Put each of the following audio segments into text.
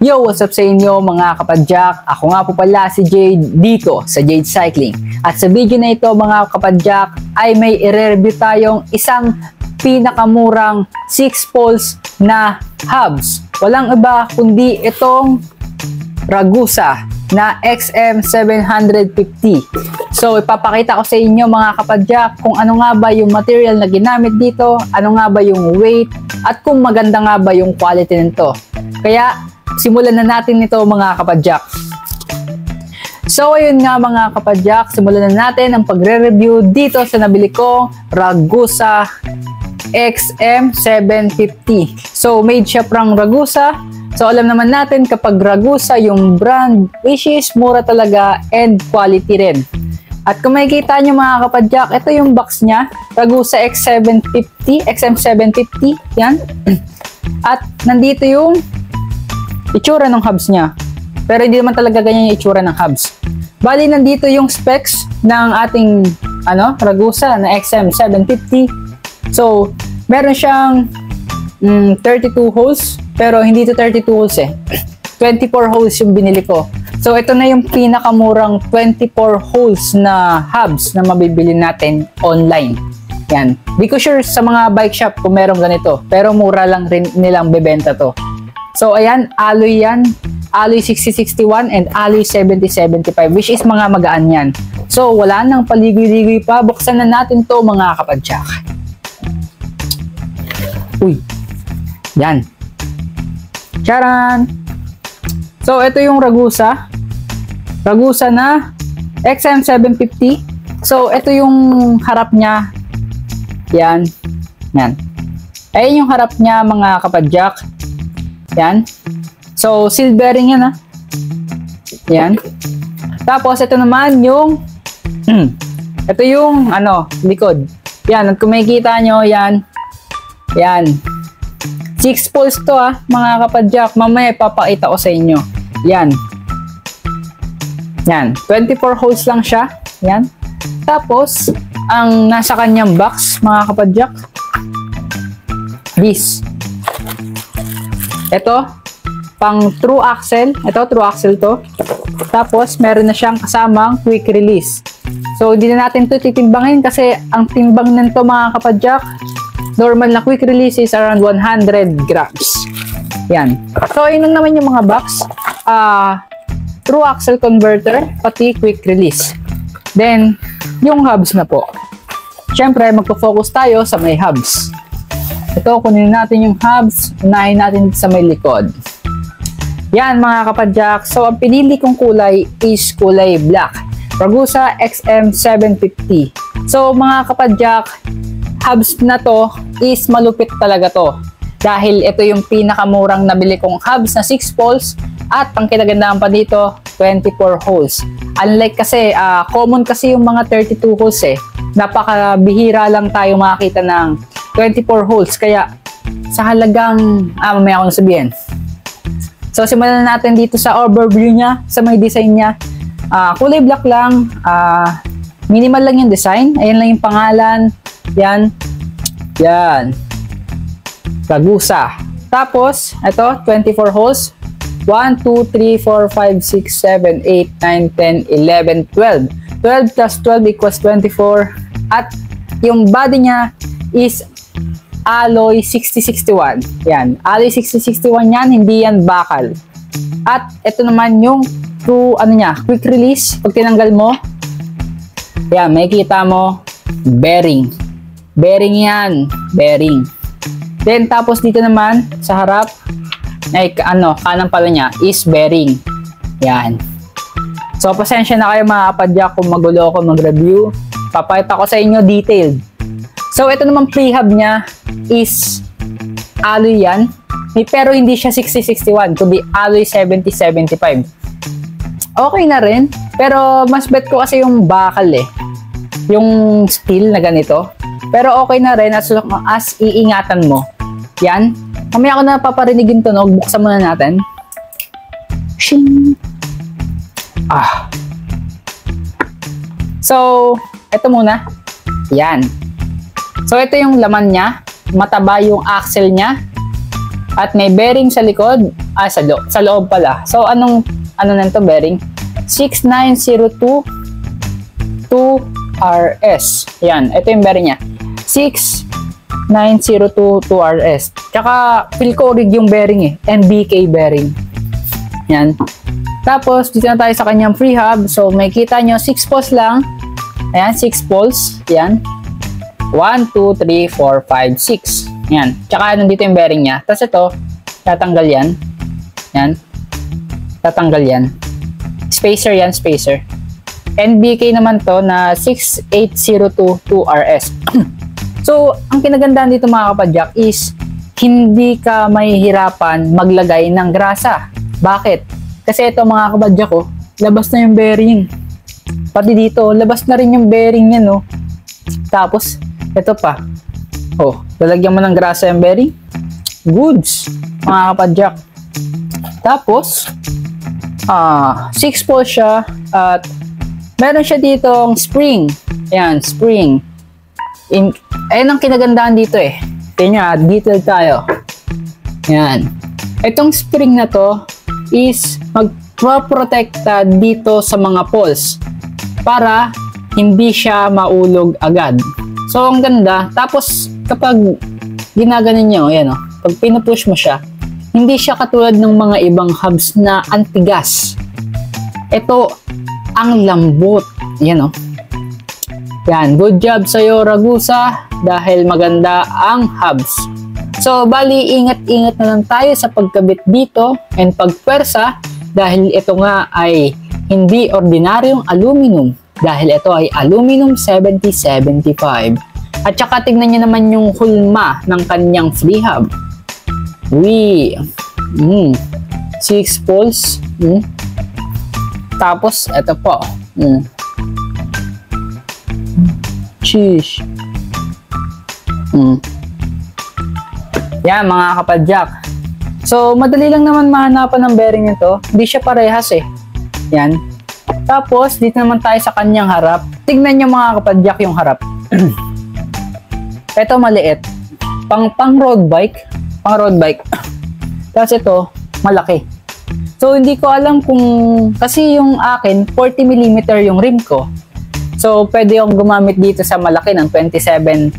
Yo, what's up sa inyo mga kapadyak? Ako nga po pala si Jade dito sa Jade Cycling. At sa video na ito mga kapadyak ay may i-review tayong isang pinakamurang 6 poles na hubs. Walang iba kundi itong Ragusa na XM750. So ipapakita ko sa inyo mga kapadyak kung ano nga ba yung material na ginamit dito, ano nga ba yung weight, at kung maganda nga ba yung quality nito. Kaya simulan na natin ito mga kapadyak. So ayun nga mga kapadyak, simulan na natin ang pagre-review dito sa nabili ko Ragusa XM750. So made siya from Ragusa. So alam naman natin kapag Ragusa yung brand, which is mura talaga and quality rin. At kung makikita nyo mga kapadyak, ito yung box niya, Ragusa XM750, yan. At nandito yung itsura ng hubs niya. Pero hindi naman talaga ganyan yung itsura ng hubs. Bali, nandito yung specs ng ating Ragusa na XM750. So, meron siyang 32 holes. Pero hindi to 32 holes eh. 24 holes yung binili ko. So, ito na yung pinakamurang 24 holes na hubs na mabibili natin online. Yan. Di ko sure sa mga bike shop kung meron ganito. Pero mura lang rin nilang bebenta to. So, ayan, alloy yan. Alloy 6061 and alloy 7075, which is mga magaan yan. So, wala nang paligoy-ligoy pa. Buksan na natin to mga kapadyak. Uy. Yan. Charan! So, ito yung Ragusa. Ragusa na XM750. So, ito yung harap niya. Yan. Yan. Ayan yung harap niya mga kapadyak. Yan. So, seal bearing yan ha. Yan. Tapos, ito naman yung ito yung likod. Yan. At kung makikita nyo, yan. Yan. 6 poles to mga kapadyak. Mamaya papakita ko sa inyo. Yan. Yan. 24 holes lang siya. Yan. Tapos, ang nasa kanyang box, mga kapadyak, this. Ito, pang true axle. Ito, true axle to. Tapos, meron na siyang kasamang quick release. So, hindi na natin ito titimbangin kasi ang timbang nito mga kapadyak, normal na quick release is around 100 grams. Yan. So, yun lang naman yung mga box. True axle converter, pati quick release. Then, yung hubs na po. Siyempre, magpo-focus tayo sa may hubs. Ito, kunin natin yung hubs. Unahin natin sa may likod. Yan, mga kapadyak. So, ang pinili kong kulay is kulay black. Ragusa XM750. So, mga kapadyak, hubs na to is malupit talaga to. Dahil ito yung pinakamurang nabili kong hubs na 6 poles at ang kinagandaan pa dito, 24 holes. Unlike kasi, common kasi yung mga 32 holes eh. Napakabihira lang tayo makakita ng 24 holes. Kaya, sa halagang, mamaya akong sabihin. So, simulan natin dito sa overview niya, sa may design niya. Kulay black lang, minimal lang yung design. Ayan lang yung pangalan. Yan. Yan. Ragusa. Tapos, ito, 24 holes. 1, 2, 3, 4, 5, 6, 7, 8, 9, 10, 11, 12. 12 plus 12 equals 24. At yung body niya is alloy 6061. Yan. Alloy 6061 yan, hindi yan bakal. At ito naman yung true, quick release. Pag tinanggal mo, yan, makikita mo, bearing. Bearing yan. Bearing. Then, tapos dito naman, sa harap, ay, kanan pala niya, is bearing. Yan. So, pasensya na kayo mga kapadyak kung magulo ako mag-review. Papakita ko sa inyo detailed. So, ito naman pre-hub niya is alloy yan. Pero hindi siya 6061, kundi alloy 7075. Okay na rin. Pero, mas bet ko kasi yung bakal eh. Yung steel na ganito. Pero okay na rin as iingatan mo. Yan. Mamaya ako na paparinig yung tunog. Buksan muna natin. Shing! So, ito muna. Yan. So, ito yung laman niya. Mataba yung axle niya. At may bearing sa likod. Sa loob pala. So, ano nito bearing? 6902 2RS. Yan, ito yung bearing niya. 6902 2RS. Tsaka, feel ko rig yung bearing eh. NBK bearing. Yan. Tapos, dito na tayo sa kanyang free hub. So, may kita nyo, 6 poles lang. Ayan, 6 poles. Yan. 1, 2, 3, 4, 5, 6. Yan. Tsaka, nandito yung bearing niya. Tapos ito, tatanggal yan. Yan. Tatanggal yan. Spacer yan, spacer. NBK naman to na 6802 2RS. So, ang kinagandaan dito mga kapadyak is hindi ka mahihirapan maglagay ng grasa. Bakit? Kasi ito mga kapadyak ko, labas na yung bearing. Pati dito, labas na rin yung bearing niya, no? Tapos, ito pa. Oh, lalagyan mo ng grasa yung bearing. Goods, mga kapadyak. Tapos, 6 poles siya at meron siya ditong spring. Ayan, spring. Ayan ang kinagandaan dito eh. Tingnan, detail tayo. Ayan. Itong spring na to is magprotekta dito sa mga poles para hindi siya maulog agad. So, ang ganda. Tapos, kapag ginaganon nyo, ayan o, pag pinupush mo siya, hindi siya katulad ng mga ibang hubs na antigas. Ito, ang lambot. Ayan o. Yan, good job sa'yo, Ragusa, dahil maganda ang hubs. So, bali, ingat-ingat na lang tayo sa pagkabit dito and pagpwersa dahil ito nga ay hindi ordinaryong aluminum dahil ito ay aluminum 7075. At saka tignan nyo naman yung hulma ng kanyang free hub. 6 poles. Tapos, ito po. Sheesh. Yan mga kapadyak. So, madali lang naman mahanapan ng bearing nito. Hindi siya parehas eh. Yan. Tapos, dito naman tayo sa kanyang harap. Tignan nyo mga kapadyak yung harap. Ito maliit. Pang road bike. Pang road bike. Tapos ito, malaki. So, hindi ko alam kung... Kasi yung akin, 40mm yung rim ko. So, pwede akong gumamit dito sa malaki ng 27.5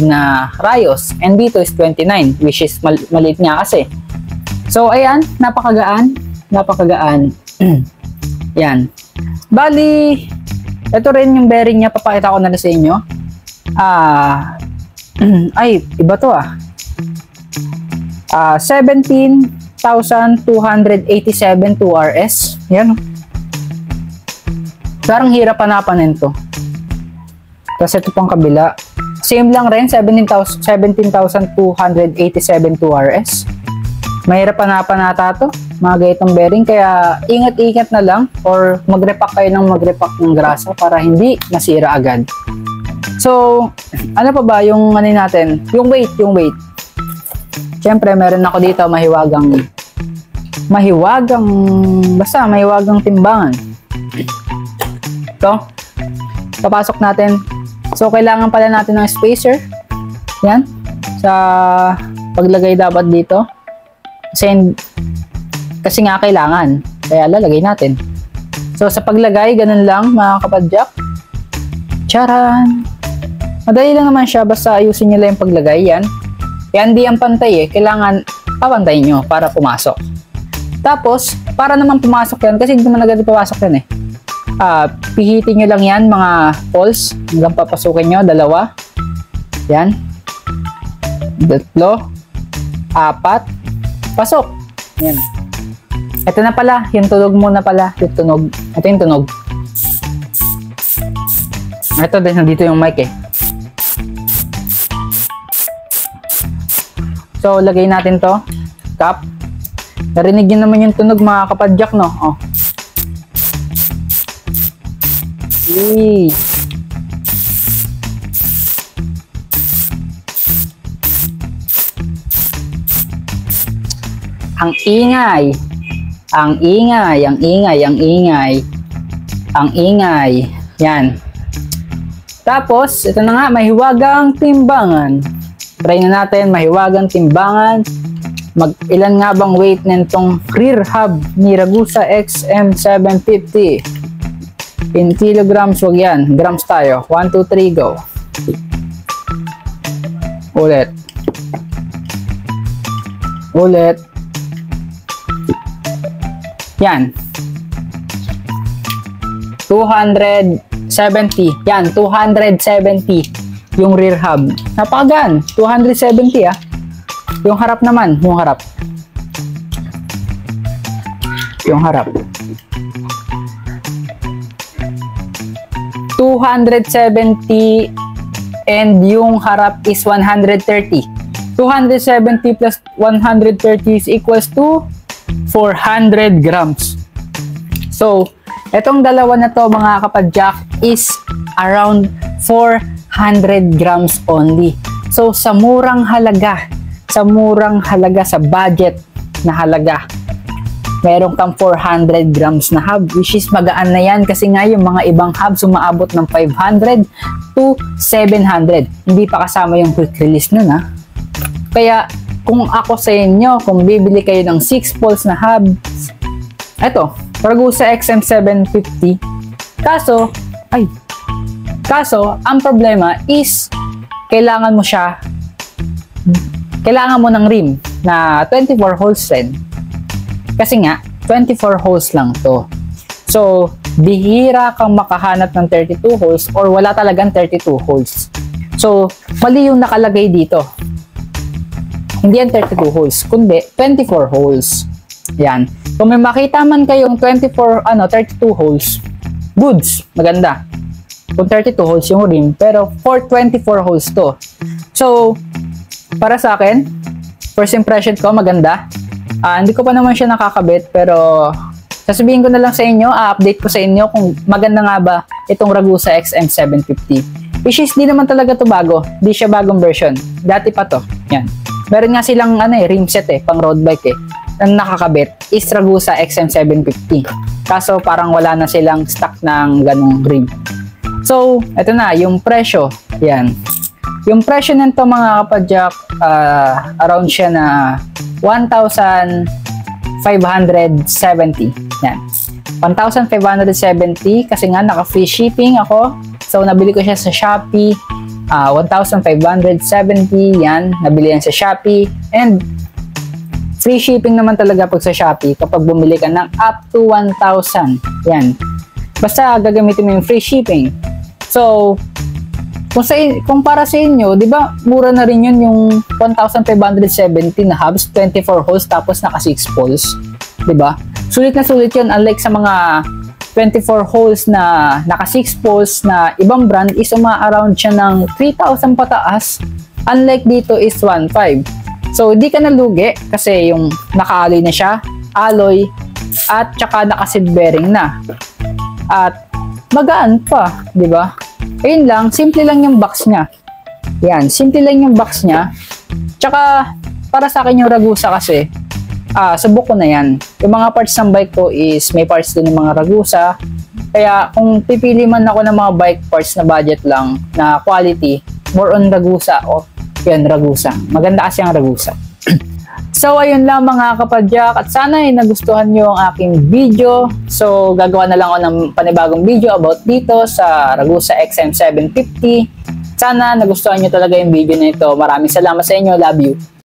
na rayos. And dito is 29, which is maliit nga kasi. So, ayan, napakagaan. Napakagaan. Yan. Bali, ito rin yung bearing niya. Papakita ko na sa inyo. Ay, iba to 17,287 2RS. Yan. Parang hirap hanapanin to. Tapos ito pang kabila. Same lang rin, 17,287 2RS. Mahirap hanapan nata to, mga ganitong bearing. Kaya ingat-ingat na lang or mag-repack kayo ng ng grasa para hindi masira agad. So, ano pa ba yung ano natin? Yung weight. Siyempre, meron ako dito mahiwagang timbangan. Ito, papasok natin. So, kailangan pala natin ng spacer. Yan. Sa paglagay dapat dito. Kasi nga kailangan. Kaya lalagay natin. So, sa paglagay, ganun lang mga kapadyak. Charan! Madali lang naman siya. Basta ayusin nyo lang yung paglagay. Yan. Yan, di ang pantay eh. Kailangan papantayin nyo para pumasok. Tapos, para naman pumasok yan, kasi hindi naman agad papasok yan eh. Pihitin nyo lang yan, mga poles. Hanggang papasukin nyo, 2. Yan. 3. 4. Pasok. Yan. Ito na pala, yung tunog muna pala. Yung tunog. Ito yung tunog. Ito din, nandito yung mic eh. So, lagay natin to. Cap. Narinig nyo naman yung tunog mga kapadyak, no? Oh. Yay! Ang ingay. Ang ingay, ang ingay, ang ingay. Ang ingay. Yan. Tapos, ito na nga, mahiwagang timbangan. Try na natin, mahiwagang timbangan. Ilan nga bang weight nitong rear hub ni Ragusa XM750? In kilograms, wag yan. Grams tayo. 1, 2, 3, go. Ulit. Ulit. Yan. 270. Yan, 270 yung rear hub. Napakagaan. 270 ah. Yung harap naman, yung harap. Yung harap. 270 and yung harap is 130. 270 plus 130 is equals to 400 grams. So, etong dalawa na to mga kapadyak is around 400 grams only. So, sa murang halaga, sa budget na halaga, meron kang 400 grams na hub, which is magaan na yan kasi nga yung mga ibang hubs umaabot ng 500 to 700. Hindi pa kasama yung quick release nun ha. Kaya kung ako sa inyo, kung bibili kayo ng 6 poles na hubs, eto, Ragusa XM750. Kaso, ang problema is kailangan mo ng rim na 24 holes rin. Kasi nga, 24 holes lang to. So, bihira kang makahanap ng 32 holes or wala talagang 32 holes. So, mali yung nakalagay dito. Hindi yan 32 holes, kundi 24 holes. Yan. Kung may makita man kayong 32 holes, goods, maganda. Kung 32 holes yung rim, pero for 24 holes to. So, para sa akin, first impression ko, maganda. Hindi ko pa naman siya nakakabit, pero sasabihin ko na lang sa inyo, update ko sa inyo kung maganda nga ba itong Ragusa XM750. Which is, di naman talaga to bago. Di siya bagong version. Dati pa to. Yan. Meron nga silang rim set pang road bike ang nakakabit is Ragusa XM750. Kaso parang wala na silang stock ng ganong rim. So, eto na, yung presyo. Yan. Yung presyo nito mga kapadyak, around siya na 1,570. Yan. 1,570 kasi nga naka-free shipping ako. So, nabili ko siya sa Shopee. 1,570. Yan. Nabili yan sa Shopee. And free shipping naman talaga pag sa Shopee kapag bumili ka ng up to 1,000. Yan. Basta gagamitin mo yung free shipping. So, kung para sa inyo, di ba mura na rin yun yung 1,570 na hubs, 24 holes tapos naka 6 poles. Di ba? Sulit na sulit yun. Unlike sa mga 24 holes na naka 6 poles na ibang brand is around siya ng 3,000 pataas. Unlike dito is 1,500. So, di ka nalugi kasi yung naka-alloy na siya, alloy, at tsaka naka-seat bearing na. At magaan pa, di ba? Ayun lang, simple lang yung box niya. Yan, simple lang yung box niya. Tsaka, para sa akin yung Ragusa kasi, subok ko na yan. Yung mga parts ng bike ko is may parts din ng mga Ragusa. Kaya, kung pipili man ako ng mga bike parts na budget lang, na quality, more on Ragusa o yan, Ragusa. Maganda kasi ang Ragusa. So, ayun lang mga kapadyak. At sana ay nagustuhan nyo ang aking video. So, gagawa na lang ako ng panibagong video about dito sa Ragusa XM750. Sana nagustuhan nyo talaga yung video na ito. Maraming salamat sa inyo. Love you.